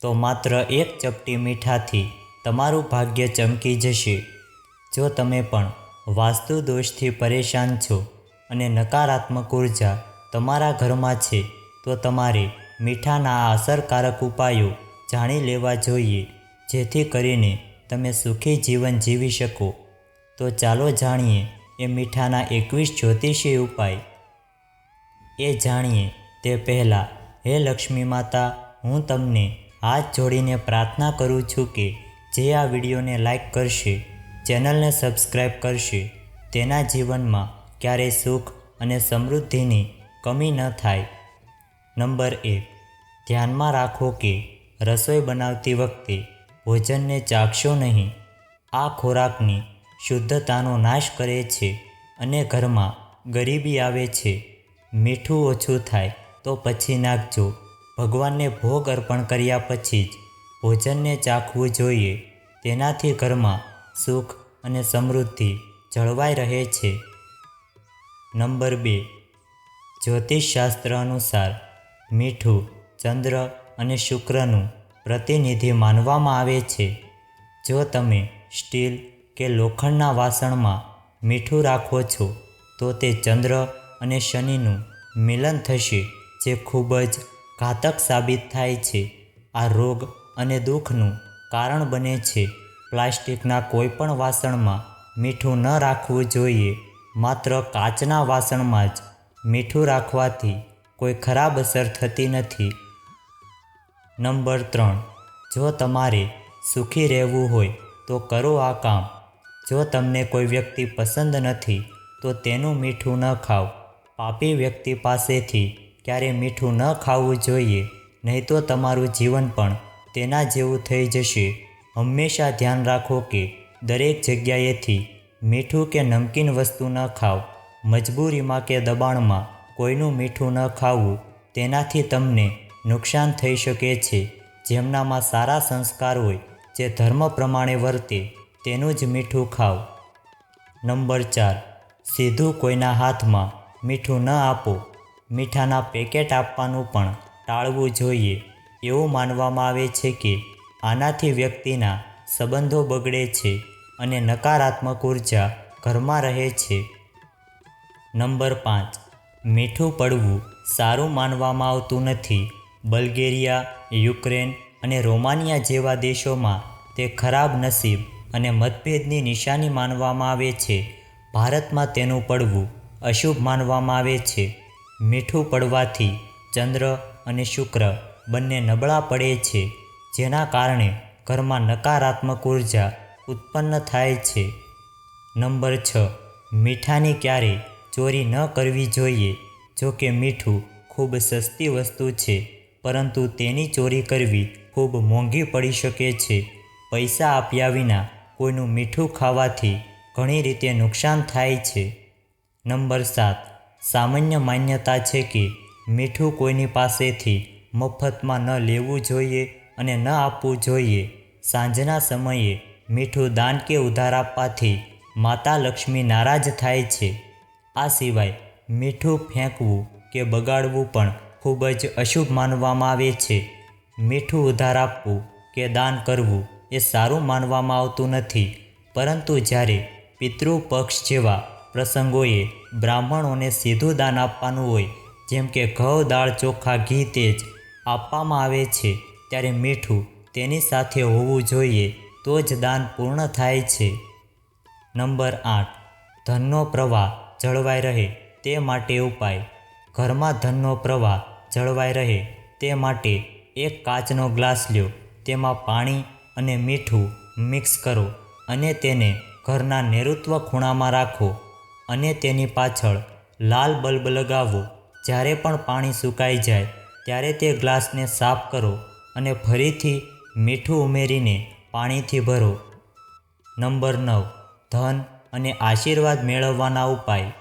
તો માત્ર એક ચપટી મીઠાથી તમારું ભાગ્ય ચમકી જશે। જો તમે પણ વાસ્તુ દોષથી પરેશાન છો અને નકારાત્મક ઉર્જા તમારા ઘરમાં છે તો તમારે મીઠાના આ અસરકારક ઉપાયો જાણી લેવા જોઈએ, જેથી કરીને તમે સુખી જીવન જીવી શકો। તો ચાલો જાણીએ એ મીઠાના 21 જ્યોતિષી ઉપાય। એ જાણીએ તે પહેલાં, હે લક્ષ્મી માતા, હું તમને હાથ જોડીને પ્રાર્થના કરું છું કે જે આ વિડીયોને લાઈક કરશે, ચેનલને સબસ્ક્રાઈબ કરશે, તેના જીવનમાં ક્યારેય સુખ અને સમૃદ્ધિની કમી ન થાય। નંબર 1, ધ્યાનમાં રાખો કે રસોઈ બનાવતી વખતે ભોજનને ચાખશો નહીં। આ ખોરાકની શુદ્ધતાનો નાશ કરે છે અને ઘરમાં ગરીબી આવે છે। મીઠું ઓછું થાય તો પછી નાખજો। ભગવાનને ભોગ અર્પણ કર્યા પછી જ ભોજનને ચાખવું જોઈએ, તેનાથી ઘરમાં સુખ અને સમૃદ્ધિ જળવાઈ રહે છે। નંબર 2, જ્યોતિષશાસ્ત્ર અનુસાર મીઠું ચંદ્ર અને શુક્રનું પ્રતિનિધિ માનવામાં આવે છે। જો તમે સ્ટીલ કે લોખંડના વાસણમાં મીઠું રાખો છો તો તે ચંદ્ર અને શનિનું મિલન થશે, જે ખૂબ જ ઘાતક સાબિત થાય છે। આ રોગ અને દુઃખનું કારણ બને છે। પ્લાસ્ટિકના કોઈપણ વાસણમાં મીઠું ન રાખવું જોઈએ। માત્ર કાચના વાસણમાં જ મીઠું રાખવાથી કોઈ ખરાબ અસર થતી નથી। નંબર 3, જો તમારે સુખી રહેવું હોય તો કરો આ કામ। જો તમને કોઈ વ્યક્તિ પસંદ નથી તો તેનું મીઠું ન ખાઓ। પાપી વ્યક્તિ પાસેથી ક્યારેય મીઠું ન ખાવું જોઈએ, નહીં તો તમારું જીવન પણ તેના જેવું થઈ જશે। હંમેશા ધ્યાન રાખો કે દરેક જગ્યાએથી મીઠું કે નમકીન વસ્તુ ન ખાઓ। મજબૂરીમાં કે દબાણમાં કોઈનું મીઠું ન ખાવું, તેનાથી તમને નુકસાન થઈ શકે છે। જેમનામાં સારા સંસ્કાર હોય, જે ધર્મ પ્રમાણે વર્તે, તેનું જ મીઠું ખાઓ। નંબર 4, સીધું કોઈના હાથમાં મીઠું ન આપો। મીઠાના પેકેટ આપવાનું પણ ટાળવું જોઈએ। એવું માનવામાં આવે છે કે આનાથી વ્યક્તિના સંબંધો બગડે છે અને નકારાત્મક ઉર્જા ઘરમાં રહે છે। નંબર 5, મીઠું પડવું સારું માનવામાં આવતું નથી। બલ્ગેરિયા, યુક્રેન અને રોમાનિયા જેવા દેશોમાં તે ખરાબ નસીબ અને મતભેદની નિશાની માનવામાં આવે છે। ભારતમાં તેનું પડવું અશુભ માનવામાં આવે છે। મીઠું પડવાથી ચંદ્ર અને શુક્ર બંને નબળા પડે છે, જેના કારણે ઘરમાં નકારાત્મક ઉર્જા ઉત્પન્ન થાય છે। નંબર 6, મીઠાની ક્યારેય ચોરી ન કરવી જોઈએ। જો કે મીઠું ખૂબ સસ્તી વસ્તુ છે, પરંતુ તેની ચોરી કરવી ખૂબ મોંઘી પડી શકે છે। પૈસા આપ્યા વિના કોઈનું મીઠું ખાવાથી ઘણી રીતે નુકસાન થાય છે। નંબર 7, સામાન્ય માન્યતા છે કે મીઠું કોઈની પાસેથી મફતમાં ન લેવું જોઈએ અને ન આપવું જોઈએ। સાંજના સમયે મીઠું દાન કે ઉધાર આપવાથી માતા લક્ષ્મી નારાજ થાય છે। આ સિવાય મીઠું ફેંકવું કે બગાડવું પણ ખૂબ જ અશુભ માનવામાં આવે છે। મીઠું ઉધાર આપવું કે દાન કરવું એ સારું માનવામાં આવતું નથી, પરંતુ જ્યારે પિતૃ પક્ષ જેવા પ્રસંગોએ બ્રાહ્મણોને સીધું દાન આપવાનું હોય, જેમ કે ઘઉં, દાળ, ચોખા, ઘી, તેજ આપવામાં આવે છે, ત્યારે મીઠું તેની સાથે હોવું જોઈએ, તો જ દાન પૂર્ણ થાય છે। નંબર 8, ધનનો પ્રવાહ જળવાઈ રહે તે માટે ઉપાય। ઘરમાં ધનનો પ્રવાહ જળવાઈ રહે તે માટે એક કાચનો ગ્લાસ લો, તેમાં પાણી અને મીઠું મિક્સ કરો અને તેને ઘરના નૈઋત્ય ખૂણામાં રાખો અને તેની પાછળ લાલ બલ્બ લગાવો। જ્યારે પણ પાણી સુકાઈ જાય ત્યારે તે ગ્લાસને સાફ કરો અને ફરીથી મીઠું ઉમેરીને પાણીથી ભરો। નંબર 9, ધન અને આશીર્વાદ મેળવવાના ઉપાય।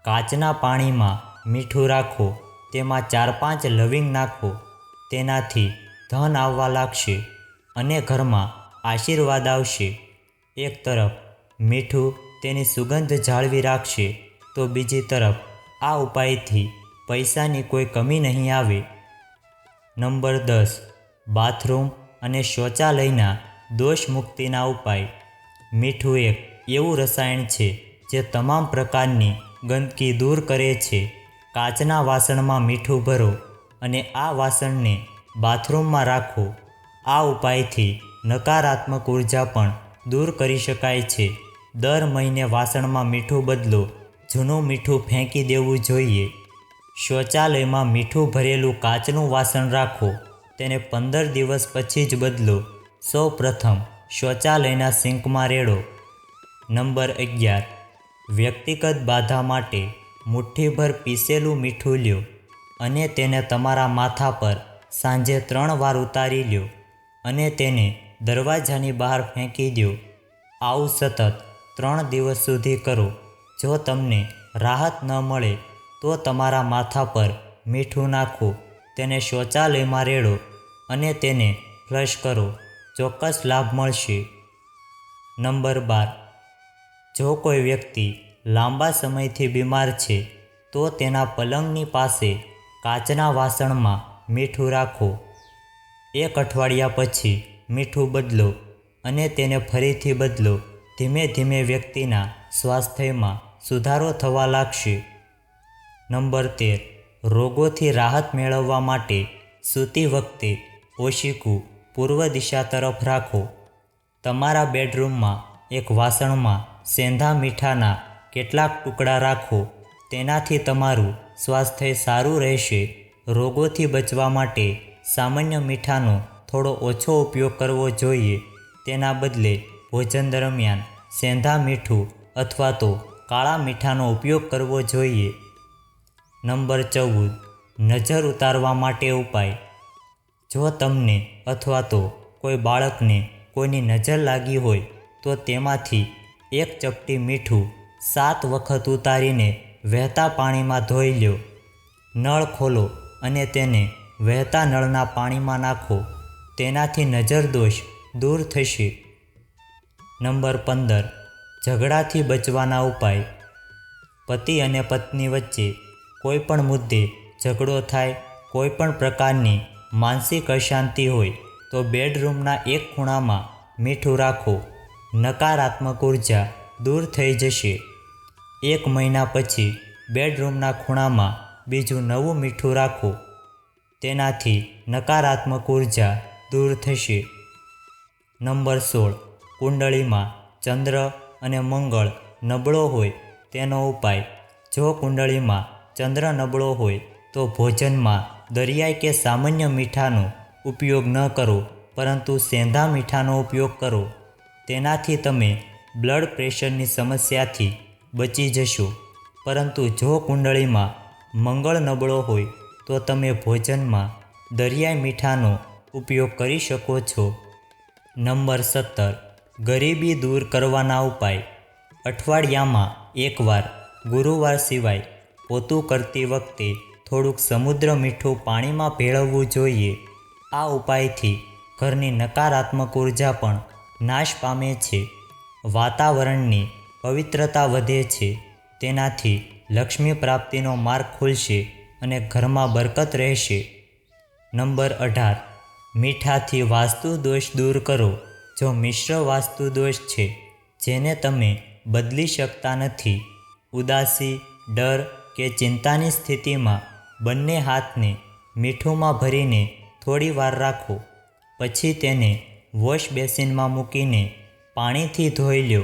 કાચના પાણીમાં મીઠું રાખો, તેમાં 4-5 લવિંગ નાખો, તેનાથી ધન આવવા લાગશે અને ઘરમાં આશીર્વાદ આવશે। એક તરફ મીઠું તેની સુગંધ જાળવી રાખશે, તો બીજી તરફ આ ઉપાયથી પૈસાની કોઈ કમી નહીં આવે। નંબર 10, બાથરૂમ અને શૌચાલયના દોષ મુક્તિના ઉપાય. મીઠું એક એવું રસાયણ છે જે તમામ પ્રકારની ગંદકી દૂર કરે છે. કાચના વાસણમાં મીઠું ભરો અને આ વાસણને બાથરૂમમાં રાખો. આ ઉપાયથી નકારાત્મક ઉર્જા પણ દૂર કરી શકાય છે. દર મહિને વાસણમાં મીઠું બદલો. જૂનું મીઠું ફેંકી દેવું જોઈએ. શૌચાલયમાં મીઠું ભરેલું કાચનું વાસણ રાખો. તેને 15 દિવસ પછી જ બદલો. સૌ પ્રથમ શૌચાલયના સિંકમાં રેડો. નંબર 11. વ્યક્તિગત બાધા માટે મુઠ્ઠીભર પીસેલું મીઠું લ્યો અને તેને તમારા માથા પર સાંજે 3 વાર ઉતારી લ્યો અને તેને દરવાજાની બહાર ફેંકી દો. આવું સતત 3 દિવસ સુધી કરો. જો તમને રાહત ન મળે તો તમારા માથા પર મીઠું નાખો, તેને શૌચાલયમાં રેડો અને તેને ફ્લશ કરો. ચોક્કસ લાભ મળશે. નંબર 12. જો કોઈ વ્યક્તિ લાંબા સમયથી બીમાર છે તો તેના પલંગની પાસે કાચના વાસણમાં મીઠું રાખો. 1 અઠવાડિયા પછી મીઠું બદલો અને તેને ફરીથી બદલો. ધીમે ધીમે વ્યક્તિના સ્વાસ્થ્યમાં સુધારો થવા લાગશે. નંબર 13. રોગોથી રાહત મેળવવા માટે સૂતી વખતે ઓશિકું પૂર્વ દિશા તરફ રાખો. તમારા બેડરૂમમાં એક વાસણમાં સેંધા મીઠાના કેટલાક ટુકડા રાખો. તેનાથી તમારું સ્વાસ્થ્ય સારું રહેશે. રોગોથી બચવા માટે સામાન્ય મીઠાનો થોડો ઓછો ઉપયોગ કરવો જોઈએ. તેના બદલે ભોજન દરમિયાન સેંધા મીઠું અથવા તો કાળા મીઠાનો ઉપયોગ કરવો જોઈએ. નંબર 14. નજર ઉતારવા માટે ઉપાય. જો તમને અથવા તો કોઈ બાળકને કોઈની નજર લાગી હોય તો તેમાંથી 1 ચપટી મીઠું 7 વખત ઉતારીને વહેતા પાણીમાં ધોઈ લો. નળ ખોલો અને તેને વહેતા નળના પાણીમાં નાખો. તેનાથી નજર દોષ દૂર થશે. નંબર 15. ઝઘડાથી બચવાના ઉપાય. પતિ અને પત્ની વચ્ચે કોઈ પણ મુદ્દે ઝઘડો થાય, કોઈ પણ પ્રકારની માનસિક અશાંતિ હોય તો બેડરૂમના એક ખૂણામાં મીઠું રાખો. નકારાત્મક ઉર્જા દૂર થઈ જશે. 1 મહિના પછી બેડરૂમના ખૂણામાં બીજું નવું મીઠું રાખો. તેનાથી નકારાત્મક ઉર્જા દૂર થશે. નંબર 16. કુંડળીમાં ચંદ્ર અને મંગળ નબળો હોય તેનો ઉપાય. જો કુંડળીમાં ચંદ્ર નબળો હોય તો ભોજનમાં દરિયાઈ કે સામાન્ય મીઠાનો ઉપયોગ ન કરો, પરંતુ સેંધા મીઠાનો ઉપયોગ કરો. તેનાથી તમે બ્લડ પ્રેશરની સમસ્યાથી બચી જશો. પરંતુ જો કુંડળીમાં મંગળ નબળો હોય તો તમે ભોજનમાં દરિયાઈ મીઠાનો ઉપયોગ કરી શકો છો. નંબર 17. ગરીબી દૂર કરવાના ઉપાય. અઠવાડિયામાં 1 વાર ગુરુવાર સિવાય પોતું કરતી વખતે થોડુંક સમુદ્ર મીઠું પાણીમાં ભેળવવું જોઈએ. આ ઉપાયથી ઘરની નકારાત્મક ઉર્જા પણ નાશ પામે છે. વાતાવરણની પવિત્રતા વધે છે. તેનાથી લક્ષ્મી પ્રાપ્તિનો માર્ગ ખુલશે અને ઘરમાં બરકત રહેશે. નંબર 18. મીઠાથી વાસ્તુ દોષ દૂર કરો. જો મિશ્ર વાસ્તુ દોષ છે જેને તમે બદલી શકતા નથી, ઉદાસી, ડર કે ચિંતાની સ્થિતિમાં બંને હાથને મીઠુંમાં ભરીને થોડી વાર રાખો. પછી તેને વોશ બેસિનમાં મૂકીને પાણીથી ધોઈ લો.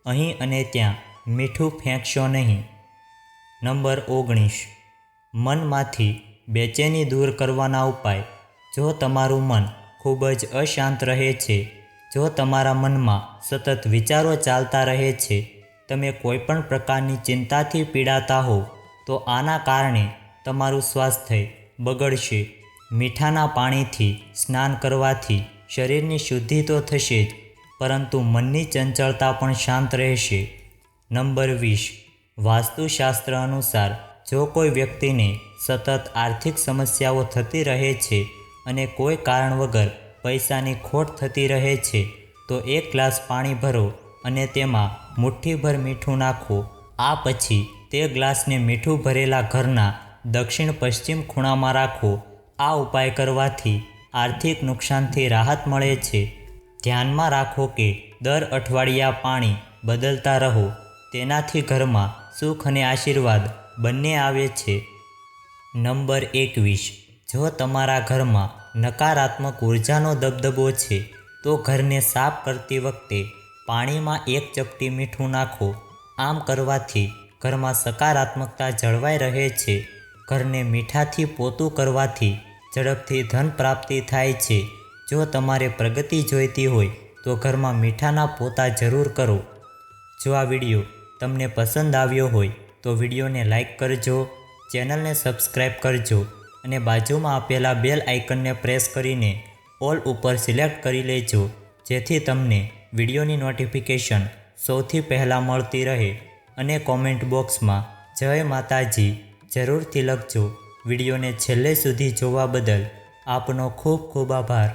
અહીં અને ત્યાં મીઠું ફેંકશો નહીં. નંબર 19. મનમાંથી બેચેની દૂર કરવાના ઉપાય. જો તમારું મન ખૂબ જ અશાંત રહે છે, જો તમારા મનમાં સતત વિચારો ચાલતા રહે છે, તમે કોઈપણ પ્રકારની ચિંતાથી પીડાતા હો તો આના કારણે તમારું સ્વાસ્થ્ય બગડશે. મીઠાના પાણીથી સ્નાન કરવાથી શરીરની શુદ્ધિ તો થશે જ, પરંતુ મનની ચંચળતા પણ શાંત રહેશે. નંબર 20. વાસ્તુશાસ્ત્ર અનુસાર જો કોઈ વ્યક્તિને સતત આર્થિક સમસ્યાઓ થતી રહે છે અને કોઈ કારણ વગર પૈસાની ખોટ થતી રહે છે તો 1 ગ્લાસ પાણી ભરો અને તેમાં મુઠ્ઠીભર મીઠું નાખો. આ પછી તે ગ્લાસને મીઠું ભરેલા ઘરના દક્ષિણ પશ્ચિમ ખૂણામાં રાખો. આ ઉપાય કરવાથી આર્થિક નુકસાનથી રાહત મળે છે. ધ્યાનમાં રાખો કે દર અઠવાડિયા પાણી બદલતા રહો. તેનાથી ઘરમાં સુખ અને આશીર્વાદ બંને આવે છે. નંબર 21. જો તમારા ઘરમાં નકારાત્મક ઉર્જાનો દબદબો છે તો ઘરને સાફ કરતી વખતે પાણીમાં 1 ચપટી મીઠું નાખો. આમ કરવાથી ઘરમાં સકારાત્મકતા જળવાઈ રહે છે. ઘરને મીઠાથી પોતું કરવાથી ઝડપથી ધન પ્રાપ્તિ થાય છે. જો તમારે પ્રગતિ જોઈતી હોય તો ઘરમાં મીઠાના પોતા જરૂર કરો. જો આ વિડીયો તમને પસંદ આવ્યો હોય તો વિડીયોને લાઈક કરજો, ચેનલને સબસ્ક્રાઈબ કરજો અને બાજુમાં આપેલા બેલ આઇકનને પ્રેસ કરીને ઓલ ઉપર સિલેક્ટ કરી લેજો, જેથી તમને વિડીયોની નોટિફિકેશન સૌથી પહેલાં મળતી રહે. અને કોમેન્ટ બોક્સમાં જય માતાજી જરૂરથી લખજો. વિડીયોને છેલ્લે સુધી જોવા બદલ આપનો ખૂબ ખૂબ આભાર.